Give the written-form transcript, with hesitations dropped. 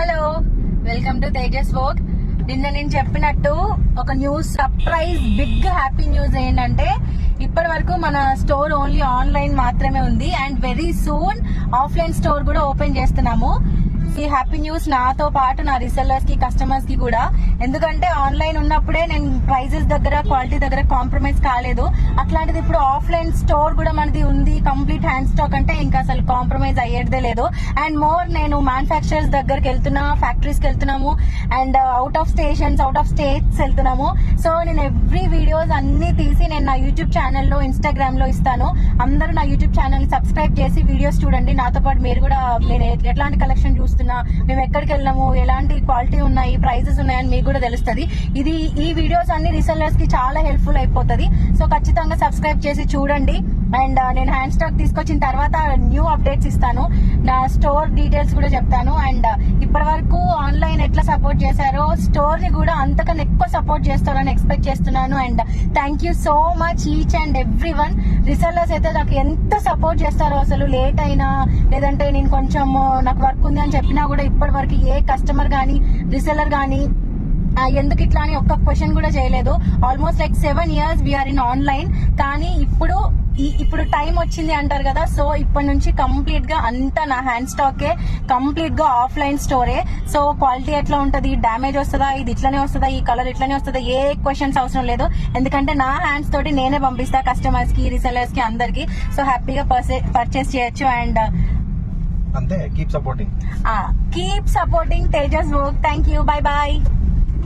Hello, welcome to Tejas work. నిన్న నేను చెప్పినట్టు ఒక news, surprise big happy news ఏంటంటే ఇప్పటి వరకు మన స్టోర్ ఓన్లీ ఆన్లైన్ మాత్రమే ఉంది and very soon offline store కూడా ఓపెన్ చేస్తున్నాము. ఈ హ్యాపీ న్యూస్ నాతో పాటు నా రీసెల్లర్స్ కి, కస్టమర్స్ కి కూడా. ఎందుకంటే ఆన్లైన్ ఉన్నప్పుడే నేను ప్రైజెస్ దగ్గర, క్వాలిటీ దగ్గర కాంప్రమైజ్ కాలేదు. అట్లాంటిది ఇప్పుడు ఆఫ్లైన్ స్టోర్ కూడా మనది ఉంది, కంప్లీట్ హ్యాండ్ స్టాక్ అంటే ఇంకా అసలు కాంప్రమైజ్ అయ్యేదే లేదు. అండ్ మోర్ నేను మ్యానుఫ్యాక్చరర్స్ దగ్గరికి వెళ్తున్నా, ఫ్యాక్టరీస్ కి వెళ్తున్నాము and out of stations, out of states వెళ్తున్నాము. సో నేను ఎవ్రీ వీడియోస్ అన్ని తీసి నేను నా యూట్యూబ్ ఛానల్లో, ఇన్స్టాగ్రామ్ లో ఇస్తాను. అందరూ నా యూట్యూబ్ ఛానల్ సబ్స్క్రైబ్ చేసి వీడియోస్ చూడండి. నాతో పాటు మీరు కూడా నేను ఎట్లాంటి కలెక్షన్ చూస్తున్నా, మేము ఎక్కడికి వెళ్ళాము, ఎలాంటి క్వాలిటీ ఉన్నాయి, ప్రైజెస్ ఉన్నాయని మీకు కూడా తెలుస్తుంది. ఈ వీడియోస్ అన్ని రీసెల్లర్స్ కి చాలా హెల్ప్ఫుల్ అయిపోతుంది. సో ఖచ్చితంగా సబ్స్క్రైబ్ చేసి చూడండి. అండ్ నేను హ్యాండ్ స్టాక్ తీసుకొచ్చిన తర్వాత న్యూ అప్డేట్స్ ఇస్తాను, నా స్టోర్ డీటెయిల్స్ కూడా చెప్తాను. అండ్ ఇప్పటి వరకు ఆన్లైన్ ఎట్లా సపోర్ట్ చేశారో స్టోర్ ని కూడా అంతకన్నా ఎక్కువ సపోర్ట్ చేస్తారని ఎక్స్పెక్ట్ చేస్తున్నాను. And thank you so much each and every one. Resellers అయితే నాకు ఎంత సపోర్ట్ చేస్తారో, అసలు లేట్ అయినా లేదంటే నేను కొంచెం నాకు వర్క్ ఉంది అని చెప్పినా కూడా ఇప్పటి వరకు ఏ కస్టమర్ గానీ, రిసెల్లర్ గానీ ఎందుకు ఇట్లా అని ఒక్క క్వశ్చన్ కూడా చేయలేదు. Almost like 7 years we're in online. కానీ ఇప్పుడు టైం వచ్చింది అంటారు కదా, సో ఇప్పటి నుంచి కంప్లీట్ గా అంతా నా హ్యాండ్ స్టాకే, కంప్లీట్ గా ఆఫ్లైన్ స్టోరే. సో క్వాలిటీ ఎట్లా ఉంటది, డ్యామేజ్ వస్తుందా, ఇది ఇట్లానే వస్తుందా, ఈ కలర్ ఇట్లానే వస్తుందా, ఏ క్వశ్చన్స్ అవసరం లేదు. ఎందుకంటే నా హ్యాండ్స్ తోటి నేనే పంపిస్తా కస్టమర్స్ కి, రీసెలర్స్ కి, అందరికి. సో హ్యాపీగా పర్చేస్ చేయొచ్చు. అండ్ అంతే, keep supporting Tejas Work. Thank you. Bye bye.